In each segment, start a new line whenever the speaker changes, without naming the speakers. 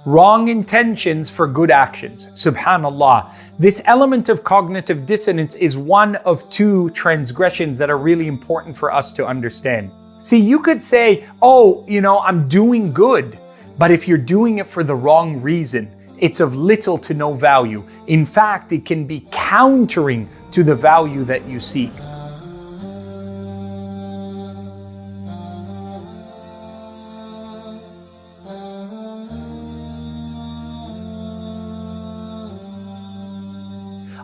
wrong intentions for good actions. Subhanallah. This element of cognitive dissonance is one of two transgressions that are really important for us to understand. See, you could say, oh, I'm doing good. But if you're doing it for the wrong reason, it's of little to no value. In fact, it can be countering to the value that you seek.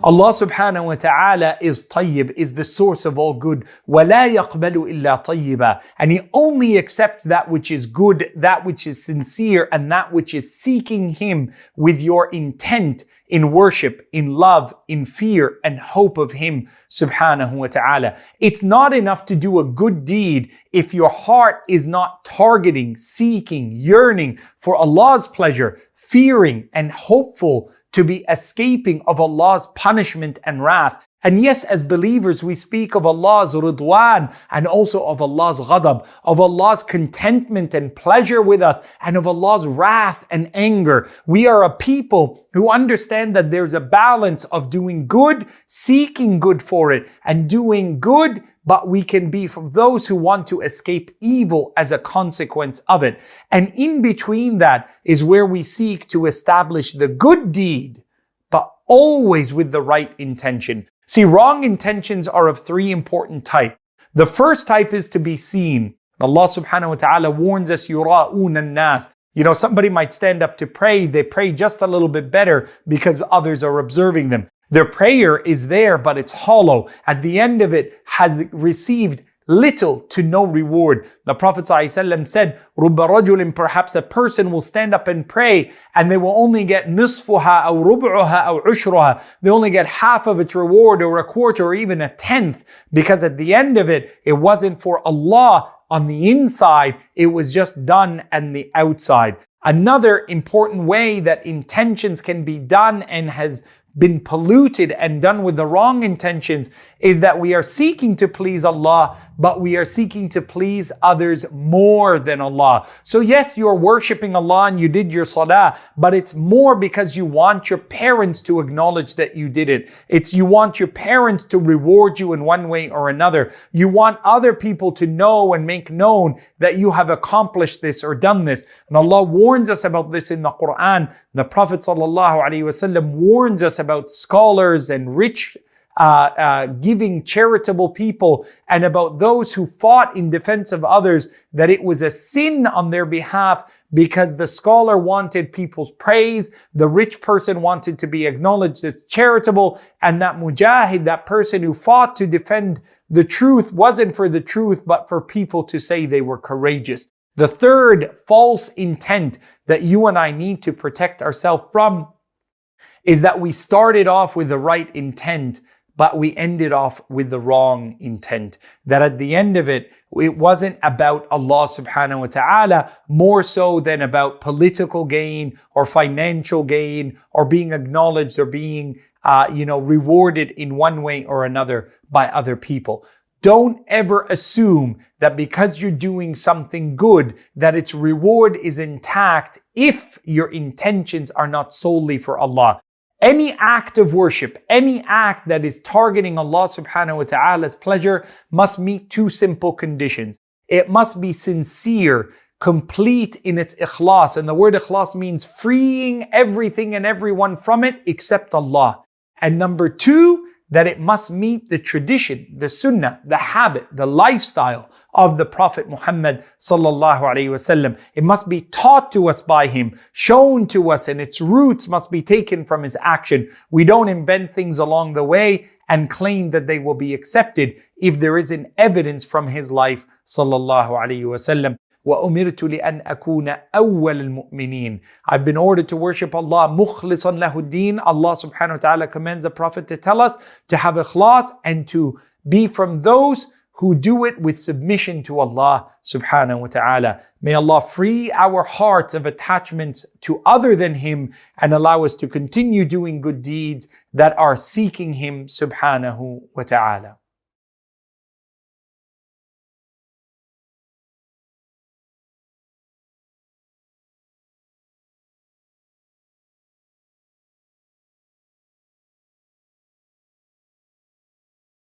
Allah subhanahu wa ta'ala is tayyib, is the source of all good. وَلَا يَقْبَلُ إِلَّا طَيِّبًا. And He only accepts that which is good, that which is sincere, and that which is seeking Him with your intent in worship, in love, in fear, and hope of Him subhanahu wa ta'ala. It's not enough to do a good deed if your heart is not targeting, seeking, yearning for Allah's pleasure, fearing and hopeful to be escaping of Allah's punishment and wrath. And yes, as believers, we speak of Allah's ridwan and also of Allah's ghadab, of Allah's contentment and pleasure with us, and of Allah's wrath and anger. We are a people who understand that there's a balance of doing good, seeking good for it, and doing good, but we can be from those who want to escape evil as a consequence of it. And in between that is where we seek to establish the good deed, but always with the right intention. See, wrong intentions are of three important types. The first type is to be seen. Allah subhanahu wa ta'ala warns us, يُرَاءُونَ النَّاسِ. Somebody might stand up to pray. They pray just a little bit better because others are observing them. Their prayer is there, but it's hollow. At the end of it, has received little to no reward. The Prophet ﷺ said, رُبَّ رَجُلٍ, perhaps a person will stand up and pray and they will only get نِصْفُهَا أو رُبْعُهَا أو عُشْرُهَا. They only get half of its reward or a quarter or even a tenth, because at the end of it, it wasn't for Allah on the inside, it was just done on the outside. Another important way that intentions can be done and has been polluted and done with the wrong intentions is that we are seeking to please Allah, but we are seeking to please others more than Allah. So yes, you're worshiping Allah and you did your salah, but it's more because you want your parents to acknowledge that you did it. It's you want your parents to reward you in one way or another. You want other people to know and make known that you have accomplished this or done this. And Allah warns us about this in the Qur'an. The Prophet ﷺ warns us about scholars and rich giving charitable people, and about those who fought in defense of others, that it was a sin on their behalf because the scholar wanted people's praise, the rich person wanted to be acknowledged as charitable, and that mujahid, that person who fought to defend the truth, wasn't for the truth but for people to say they were courageous. The third false intent that you and I need to protect ourselves from is that we started off with the right intent, but we ended off with the wrong intent. That at the end of it, it wasn't about Allah subhanahu wa ta'ala more so than about political gain or financial gain or being acknowledged or being rewarded in one way or another by other people. Don't ever assume that because you're doing something good, that its reward is intact if your intentions are not solely for Allah. Any act of worship, any act that is targeting Allah subhanahu wa ta'ala's pleasure must meet two simple conditions. It must be sincere, complete in its ikhlas. And the word ikhlas means freeing everything and everyone from it except Allah. And number two, that it must meet the tradition, the sunnah, the habit, the lifestyle of the Prophet Muhammad sallallahu alaihi wasallam. It must be taught to us by him, shown to us, and its roots must be taken from his action. We don't invent things along the way and claim that they will be accepted if there isn't evidence from his life sallallahu alaihi wasallam. وَأُمِرْتُ لِأَنْ أَكُونَ أَوَّلَ الْمُؤْمِنِينَ. I've been ordered to worship Allah مُخْلِصًا لَهُ الدِّينَ. Allah subhanahu wa ta'ala commands the Prophet to tell us to have ikhlas and to be from those who do it with submission to Allah subhanahu wa ta'ala. May Allah free our hearts of attachments to other than Him and allow us to continue doing good deeds that are seeking Him subhanahu wa ta'ala.